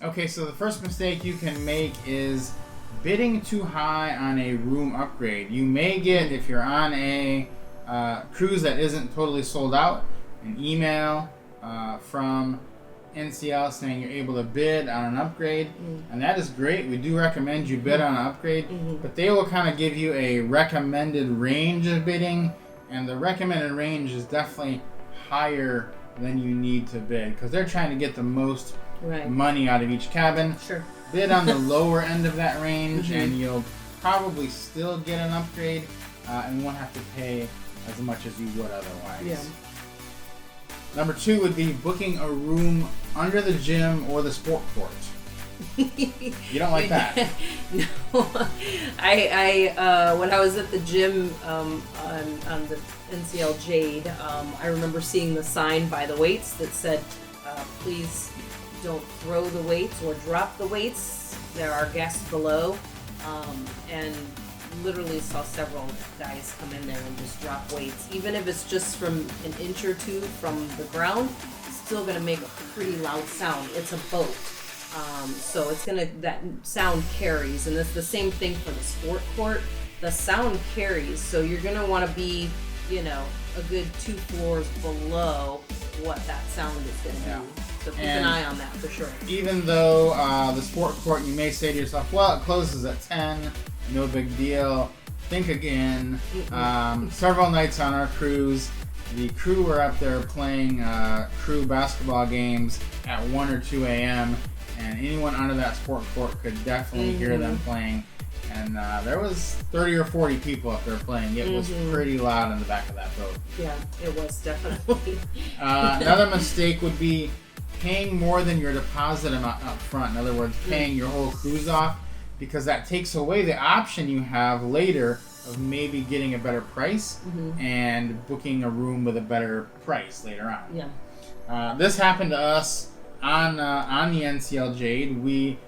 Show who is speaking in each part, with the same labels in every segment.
Speaker 1: Okay, so the first mistake you can make is bidding too high on a room upgrade. You may get, if you're on a cruise that isn't totally sold out, an email from NCL saying you're able to bid on an upgrade, and that is great. We do recommend you bid on an upgrade, but they will kind of give you a recommended range of bidding, and the recommended range is definitely higher than you need to bid because they're trying to get the most money out of each cabin.
Speaker 2: Sure.
Speaker 1: Bid on the lower end of that range, and you'll probably still get an upgrade and won't have to pay as much as you would otherwise.
Speaker 2: Yeah.
Speaker 1: Number 2 would be booking a room under the gym or the sport court. You don't like that?
Speaker 2: No. I when I was at the gym on the NCL Jade, I remember seeing the sign by the weights that said, please don't throw the weights or drop the weights. There are guests below. And literally saw several guys come in there and just drop weights. Even if it's just from an inch or two from the ground, it's still going to make a pretty loud sound. It's a boat. So it's that sound carries. And it's the same thing for the sport court. The sound carries. So you're going to want to be, a good 2 floors below what that sound is going to be. So keep an eye on that for sure.
Speaker 1: Even though the sport court, you may say to yourself, well, it closes at 10. No big deal. Think again. Several nights on our cruise, the crew were up there playing crew basketball games at 1 or 2 a.m. and anyone under that sport court could definitely hear them playing. And there was 30 or 40 people up there playing. It was pretty loud in the back of that boat.
Speaker 2: Yeah, it was definitely.
Speaker 1: Another mistake would be paying more than your deposit amount up front. In other words, paying your whole cruise off, because that takes away the option you have later of maybe getting a better price and booking a room with a better price later on.
Speaker 2: Yeah.
Speaker 1: This happened to us on the NCL Jade. We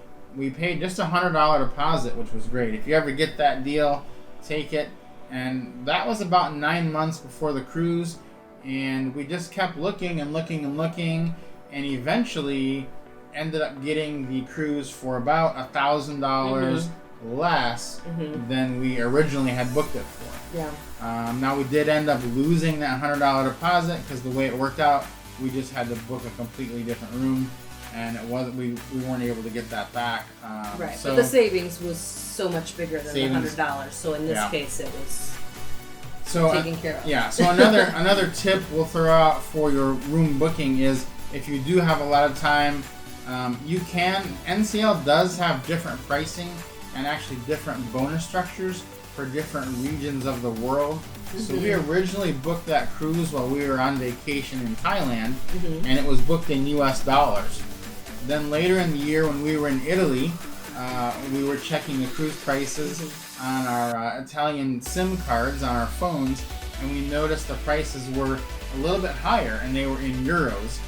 Speaker 1: paid just $100 deposit, which was great. If you ever get that deal, take it. And that was about 9 months before the cruise, and we just kept looking and looking and looking, and eventually ended up getting the cruise for about $1,000 less than we originally had booked it for.
Speaker 2: Yeah.
Speaker 1: Now we did end up losing that $100 deposit because the way it worked out, we just had to book a completely different room, and it wasn't we weren't able to get that back.
Speaker 2: Right.
Speaker 1: So
Speaker 2: but the savings was so much bigger than the $100. So in this case, it was taken care of.
Speaker 1: Yeah. So another tip we'll throw out for your room booking is if you do have a lot of time. NCL does have different pricing and actually different bonus structures for different regions of the world. So we originally booked that cruise while we were on vacation in Thailand, and it was booked in US dollars. Then later in the year when we were in Italy, we were checking the cruise prices on our Italian SIM cards on our phones, and we noticed the prices were a little bit higher, and they were in euros.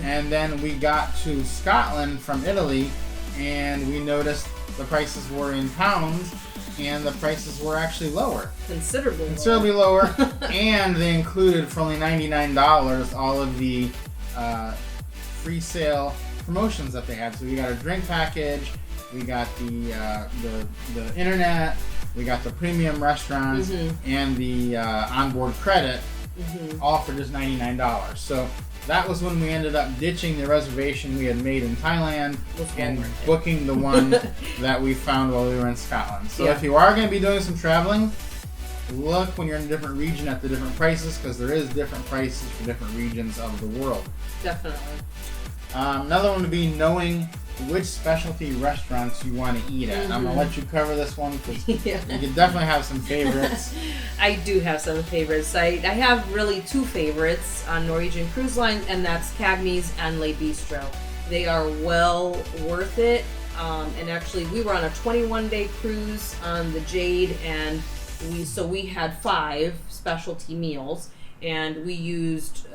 Speaker 1: And then we got to Scotland from Italy, and we noticed the prices were in pounds, and the prices were actually lower. Considerably lower. And they included, for only $99, all of the free sale promotions that they had. So we got a drink package, we got the internet, we got the premium restaurants, and the onboard credit, all for just $99. So that was when we ended up ditching the reservation we had made in Thailand and booking the one that we found while we were in Scotland. So if you are going to be doing some traveling, look when you're in a different region at the different prices, because there is different prices for different regions of the world.
Speaker 2: Definitely.
Speaker 1: Another one would be knowing which specialty restaurants you want to eat at. I'm going to let you cover this one because you can definitely have some favorites.
Speaker 2: I do have some favorites. I have really 2 favorites on Norwegian Cruise Line, and that's Cagney's and Le Bistro. They are well worth it. And actually, we were on a 21-day cruise on the Jade, and we had 5 specialty meals. And we used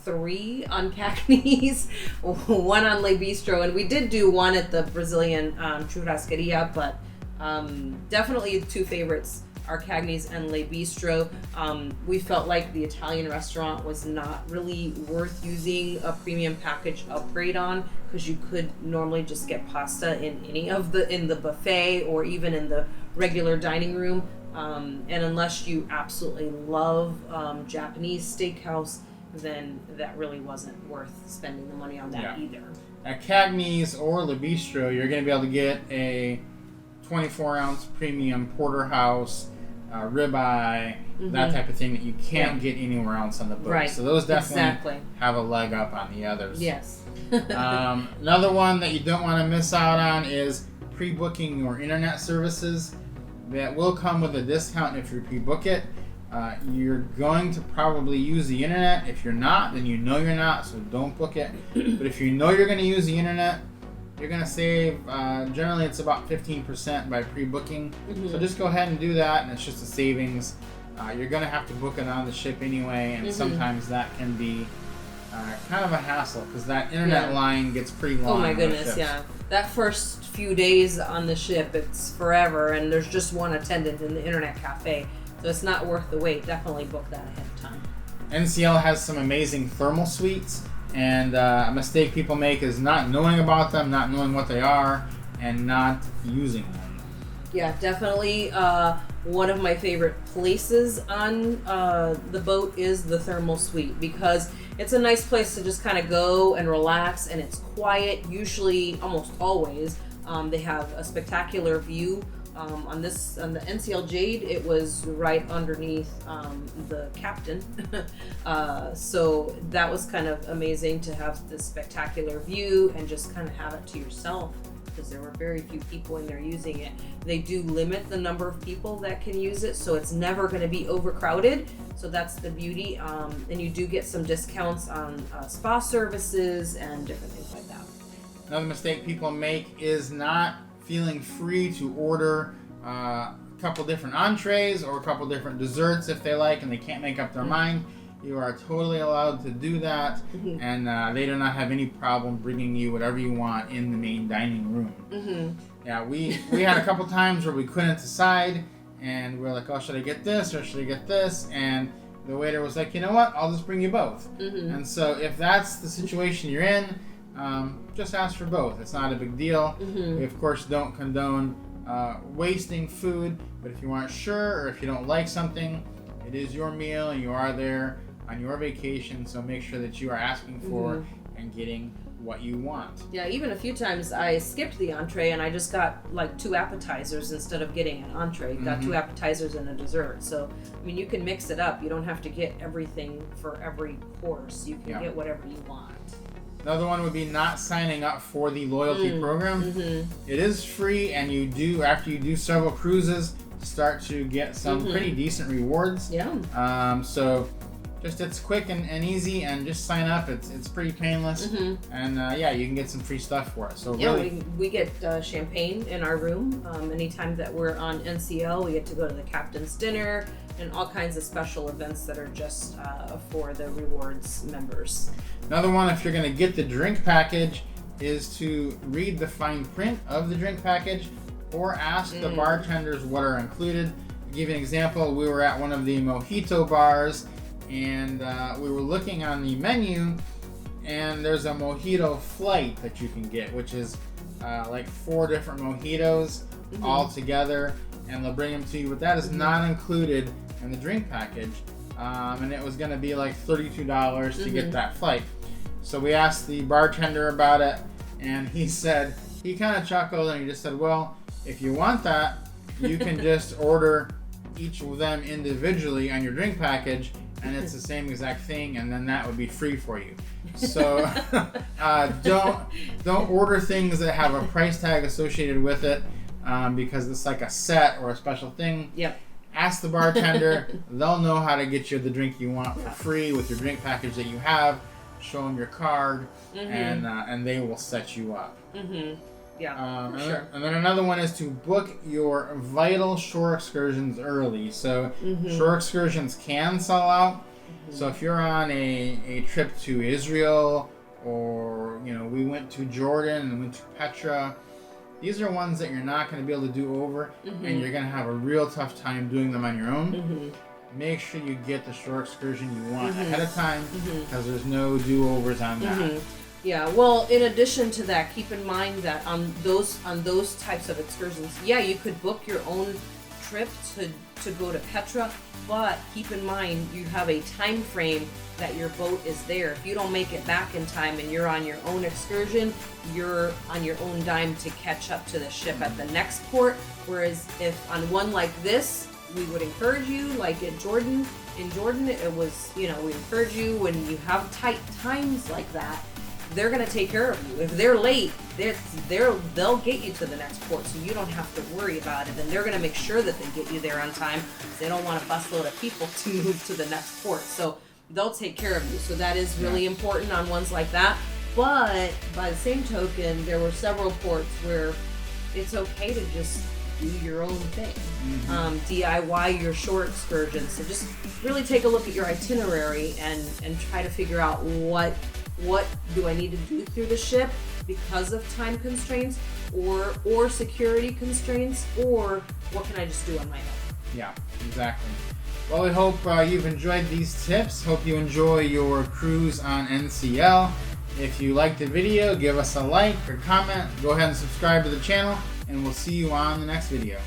Speaker 2: 3 on Cagney's, 1 on Le Bistro, and we did do 1 at the Brazilian churrascaria, but definitely 2 favorites are Cagney's and Le Bistro. We felt like the Italian restaurant was not really worth using a premium package upgrade on because you could normally just get pasta in in the buffet or even in the regular dining room. And unless you absolutely love Japanese steakhouse, then that really wasn't worth spending the money on that either.
Speaker 1: At Cagney's or Le Bistro, you're going to be able to get a 24-ounce premium porterhouse, ribeye, that type of thing that you can't get anywhere else on the boat.
Speaker 2: Right.
Speaker 1: So those definitely have a leg up on the others.
Speaker 2: Yes.
Speaker 1: Another one that you don't want to miss out on is pre-booking your internet services. That will come with a discount if you pre-book it. You're going to probably use the internet. If you're not, then you know you're not, so don't book it. But if you know you're going to use the internet, you're going to save, generally it's about 15% by pre-booking. So just go ahead and do that, and it's just a savings. You're going to have to book it on the ship anyway, and sometimes that can be kind of a hassle because that internet line gets pretty long.
Speaker 2: Oh my goodness, yeah. That first few days on the ship, it's forever, and there's just one attendant in the internet cafe. So it's not worth the wait. Definitely book that ahead of time.
Speaker 1: NCL has some amazing thermal suites, and a mistake people make is not knowing about them, not knowing what they are, and not using them.
Speaker 2: Yeah, definitely. One of my favorite places on the boat is the thermal suite because it's a nice place to just kind of go and relax, and it's quiet. Usually, almost always, they have a spectacular view. On the NCL Jade, it was right underneath the captain. So that was kind of amazing to have this spectacular view and just kind of have it to yourself because there were very few people in there using it. They do limit the number of people that can use it, so it's never going to be overcrowded. So that's the beauty. And you do get some discounts on spa services and different things like that.
Speaker 1: Another mistake people make is not feeling free to order a couple different entrees or a couple different desserts if they like and they can't make up their mind. You are totally allowed to do that, and they do not have any problem bringing you whatever you want in the main dining room. Yeah, we had a couple times where we couldn't decide, and we were like, oh, should I get this or should I get this? And the waiter was like, you know what, I'll just bring you both. And so if that's the situation you're in, just ask for both. It's not a big deal. We, of course, don't condone wasting food, but if you aren't sure or if you don't like something, it is your meal and you are there on your vacation, so make sure that you are asking for and getting what you want.
Speaker 2: Yeah, even a few times I skipped the entree and I just got like 2 appetizers instead of getting an entree. Got 2 appetizers and a dessert. So, I mean, you can mix it up. You don't have to get everything for every course. You can get whatever you want.
Speaker 1: Another one would be not signing up for the loyalty program. It is free, and you do, after you do several cruises, start to get some pretty decent rewards.
Speaker 2: Yeah.
Speaker 1: So just it's quick and easy, and just sign up. It's pretty painless, and yeah, you can get some free stuff for it. So
Speaker 2: yeah,
Speaker 1: really,
Speaker 2: we get champagne in our room. Anytime that we're on NCL, we get to go to the captain's dinner and all kinds of special events that are just for the rewards members.
Speaker 1: Another one, if you're going to get the drink package, is to read the fine print of the drink package or ask the bartenders what are included. To give you an example, we were at one of the mojito bars, and we were looking on the menu, and there's a mojito flight that you can get, which is like 4 different mojitos all together, and they'll bring them to you, but that is not included in the drink package, and it was going to be like $32 to get that flight. So we asked the bartender about it, and he said, he kind of chuckled and he just said, well, if you want that, you can just order each of them individually on your drink package, and it's the same exact thing, and then that would be free for you. So don't order things that have a price tag associated with it, because it's like a set or a special thing.
Speaker 2: Yep.
Speaker 1: Ask the bartender. They'll know how to get you the drink you want for free with your drink package that you have. Show them your card, and they will set you up.
Speaker 2: Yeah, sure.
Speaker 1: And then another one is to book your vital shore excursions early. So shore excursions can sell out. So if you're on a trip to Israel, or we went to Jordan and went to Petra, these are ones that you're not going to be able to do over, and you're going to have a real tough time doing them on your own. Make sure you get the shore excursion you want ahead of time, because there's no do-overs on that.
Speaker 2: Yeah, well, in addition to that, keep in mind that on those types of excursions, yeah, you could book your own trip to go to Petra, but keep in mind you have a time frame that your boat is there. If you don't make it back in time and you're on your own excursion, you're on your own dime to catch up to the ship at the next port. Whereas if on one like this, we would encourage you, like in Jordan, it was, we encourage you when you have tight times like that, they're going to take care of you. If they're late, they'll get you to the next port, so you don't have to worry about it. And they're going to make sure that they get you there on time, because they don't want a busload of people to move to the next port. So they'll take care of you. So that is really important on ones like that. But by the same token, there were several ports where it's okay to just do your own thing. DIY your shore excursions. So just really take a look at your itinerary and try to figure out what do I need to do through the ship because of time constraints or security constraints, or what can I just do on my own?
Speaker 1: Yeah, exactly. Well, we hope you've enjoyed these tips. Hope you enjoy your cruise on NCL. If you liked the video, give us a like or comment. Go ahead and subscribe to the channel, and we'll see you on the next video.